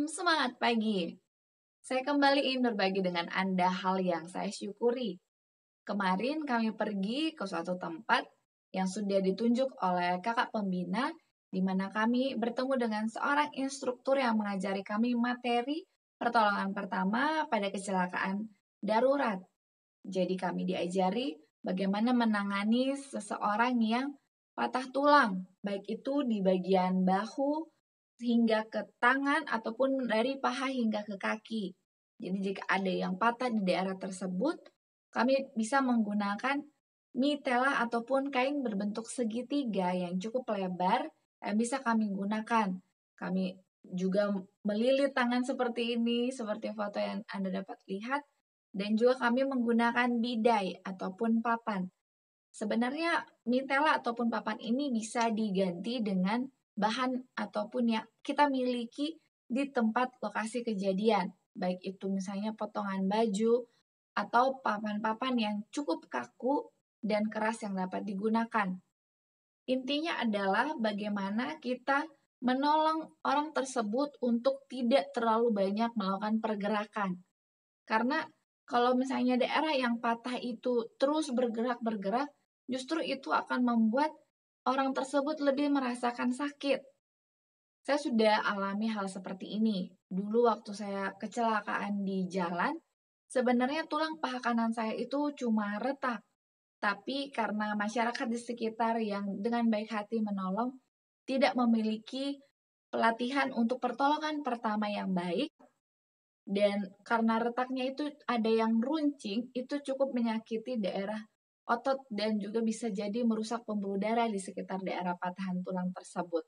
Semangat pagi. Saya kembali ingin berbagi dengan Anda hal yang saya syukuri. Kemarin kami pergi ke suatu tempat yang sudah ditunjuk oleh kakak pembina, di mana kami bertemu dengan seorang instruktur yang mengajari kami materi pertolongan pertama pada kecelakaan darurat. Jadi kami diajari bagaimana menangani seseorang yang patah tulang, baik itu di bagian bahu, hingga ke tangan ataupun dari paha hingga ke kaki. Jadi jika ada yang patah di daerah tersebut, kami bisa menggunakan mitela ataupun kain berbentuk segitiga yang cukup lebar yang bisa kami gunakan. Kami juga melilit tangan seperti ini, seperti foto yang Anda dapat lihat, dan juga kami menggunakan bidai ataupun papan. Sebenarnya mitela ataupun papan ini bisa diganti dengan bahan ataupun yang kita miliki di tempat lokasi kejadian. Baik itu misalnya potongan baju atau papan-papan yang cukup kaku dan keras yang dapat digunakan. Intinya adalah bagaimana kita menolong orang tersebut untuk tidak terlalu banyak melakukan pergerakan. Karena kalau misalnya daerah yang patah itu terus bergerak-bergerak, justru itu akan membuat orang tersebut lebih merasakan sakit. Saya sudah alami hal seperti ini. Dulu waktu saya kecelakaan di jalan, sebenarnya tulang paha kanan saya itu cuma retak. Tapi karena masyarakat di sekitar yang dengan baik hati menolong, tidak memiliki pelatihan untuk pertolongan pertama yang baik, dan karena retaknya itu ada yang runcing, itu cukup menyakiti daerah otot dan juga bisa jadi merusak pembuluh darah di sekitar daerah patahan tulang tersebut.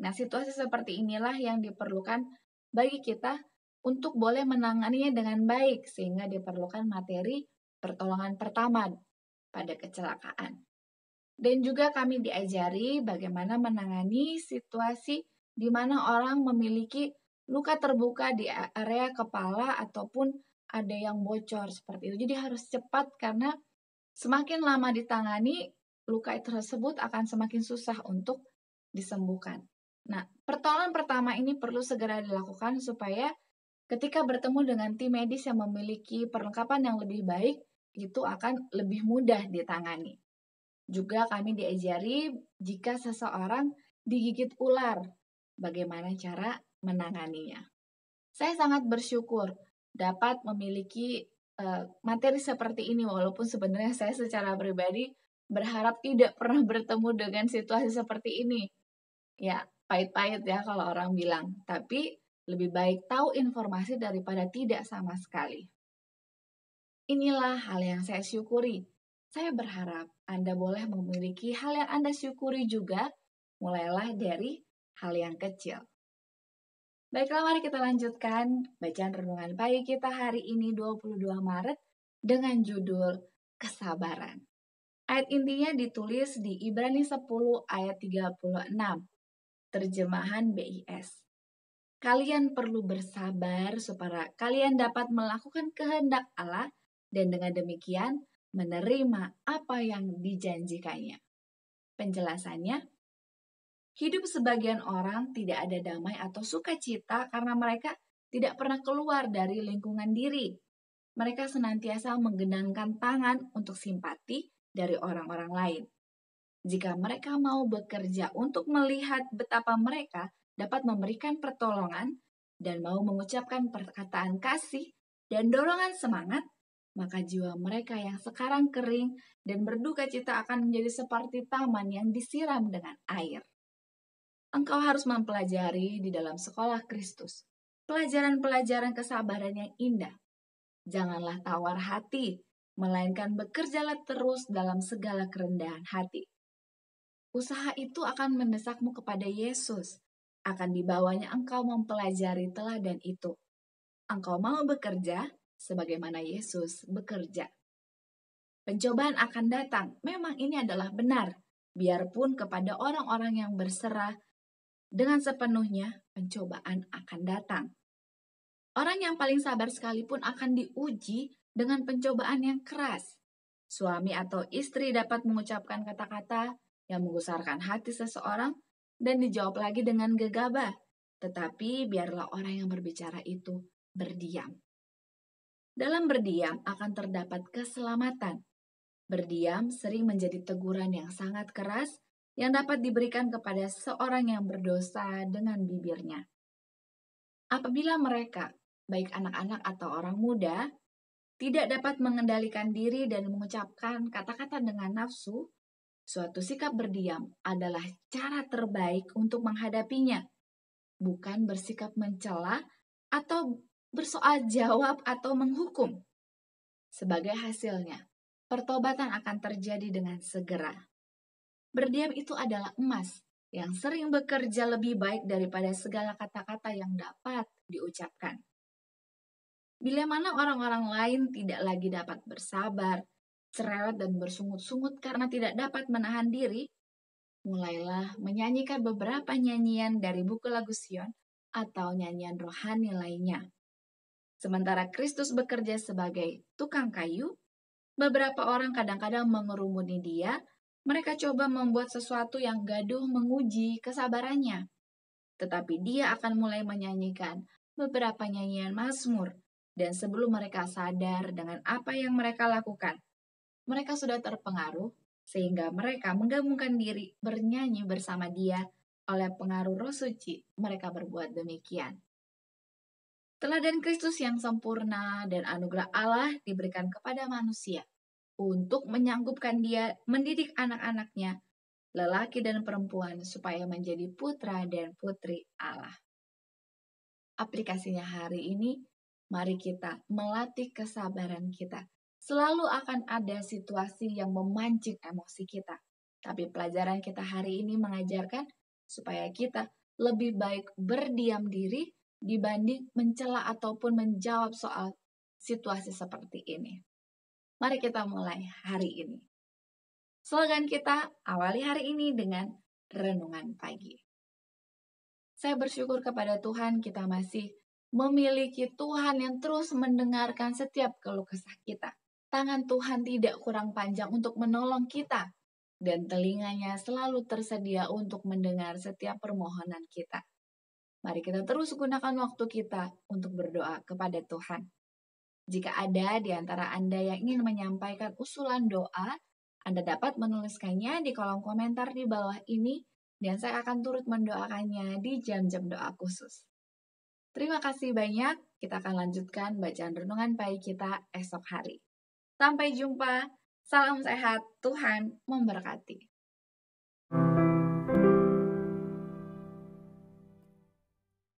Nah, situasi seperti inilah yang diperlukan bagi kita untuk boleh menanganinya dengan baik, sehingga diperlukan materi pertolongan pertama pada kecelakaan. Dan juga kami diajari bagaimana menangani situasi di mana orang memiliki luka terbuka di area kepala ataupun ada yang bocor seperti itu. Jadi harus cepat karena semakin lama ditangani, luka tersebut akan semakin susah untuk disembuhkan. Nah, pertolongan pertama ini perlu segera dilakukan supaya ketika bertemu dengan tim medis yang memiliki perlengkapan yang lebih baik, itu akan lebih mudah ditangani. Juga kami diajari jika seseorang digigit ular, bagaimana cara menanganinya. Saya sangat bersyukur dapat memiliki materi seperti ini, walaupun sebenarnya saya secara pribadi berharap tidak pernah bertemu dengan situasi seperti ini. Ya, pahit-pahit ya kalau orang bilang, tapi lebih baik tahu informasi daripada tidak sama sekali. Inilah hal yang saya syukuri. Saya berharap Anda boleh memiliki hal yang Anda syukuri juga, mulailah dari hal yang kecil. Baiklah, mari kita lanjutkan bacaan renungan pagi kita hari ini 22 Maret dengan judul Kesabaran. Ayat intinya ditulis di Ibrani 10 ayat 36, terjemahan BIS. Kalian perlu bersabar supaya kalian dapat melakukan kehendak Allah dan dengan demikian menerima apa yang dijanjikannya. Penjelasannya, hidup sebagian orang tidak ada damai atau sukacita karena mereka tidak pernah keluar dari lingkungan diri. Mereka senantiasa menggenangkan tangan untuk simpati dari orang-orang lain. Jika mereka mau bekerja untuk melihat betapa mereka dapat memberikan pertolongan dan mau mengucapkan perkataan kasih dan dorongan semangat, maka jiwa mereka yang sekarang kering dan berduka cita akan menjadi seperti taman yang disiram dengan air. Engkau harus mempelajari di dalam sekolah Kristus pelajaran-pelajaran kesabaran yang indah. Janganlah tawar hati, melainkan bekerjalah terus dalam segala kerendahan hati. Usaha itu akan mendesakmu kepada Yesus. Akan dibawanya engkau mempelajari teladan itu. Engkau mau bekerja sebagaimana Yesus bekerja. Pencobaan akan datang. Memang ini adalah benar. Biarpun kepada orang-orang yang berserah dengan sepenuhnya, pencobaan akan datang. Orang yang paling sabar sekalipun akan diuji dengan pencobaan yang keras. Suami atau istri dapat mengucapkan kata-kata yang menggusarkan hati seseorang dan dijawab lagi dengan gegabah. tetapi biarlah orang yang berbicara itu berdiam. Dalam berdiam akan terdapat keselamatan. Berdiam sering menjadi teguran yang sangat keras yang dapat diberikan kepada seorang yang berdosa dengan bibirnya. Apabila mereka, baik anak-anak atau orang muda, tidak dapat mengendalikan diri dan mengucapkan kata-kata dengan nafsu, suatu sikap berdiam adalah cara terbaik untuk menghadapinya, bukan bersikap mencela atau bersoal jawab atau menghukum. Sebagai hasilnya, pertobatan akan terjadi dengan segera. Berdiam itu adalah emas yang sering bekerja lebih baik daripada segala kata-kata yang dapat diucapkan. Bila mana orang-orang lain tidak lagi dapat bersabar, cerewet dan bersungut-sungut karena tidak dapat menahan diri, mulailah menyanyikan beberapa nyanyian dari buku lagu Sion atau nyanyian rohani lainnya. Sementara Kristus bekerja sebagai tukang kayu, beberapa orang kadang-kadang mengerumuni dia. Mereka coba membuat sesuatu yang gaduh menguji kesabarannya. Tetapi dia akan mulai menyanyikan beberapa nyanyian mazmur. Dan sebelum mereka sadar dengan apa yang mereka lakukan, mereka sudah terpengaruh sehingga mereka menggabungkan diri bernyanyi bersama dia. Oleh pengaruh Roh Suci, mereka berbuat demikian. Teladan Kristus yang sempurna dan anugerah Allah diberikan kepada manusia untuk menyanggupkan dia mendidik anak-anaknya, lelaki dan perempuan, supaya menjadi putra dan putri Allah. Aplikasinya hari ini, mari kita melatih kesabaran kita. Selalu akan ada situasi yang memancing emosi kita. Tapi pelajaran kita hari ini mengajarkan supaya kita lebih baik berdiam diri dibanding mencela ataupun menjawab soal situasi seperti ini. Mari kita mulai hari ini. Slogan kita awali hari ini dengan renungan pagi. Saya bersyukur kepada Tuhan kita masih memiliki Tuhan yang terus mendengarkan setiap keluh kesah kita. Tangan Tuhan tidak kurang panjang untuk menolong kita. Dan telinganya selalu tersedia untuk mendengar setiap permohonan kita. Mari kita terus gunakan waktu kita untuk berdoa kepada Tuhan. Jika ada di antara Anda yang ingin menyampaikan usulan doa, Anda dapat menuliskannya di kolom komentar di bawah ini, dan saya akan turut mendoakannya di jam-jam doa khusus. Terima kasih banyak, kita akan lanjutkan bacaan renungan pagi kita esok hari. Sampai jumpa, salam sehat, Tuhan memberkati.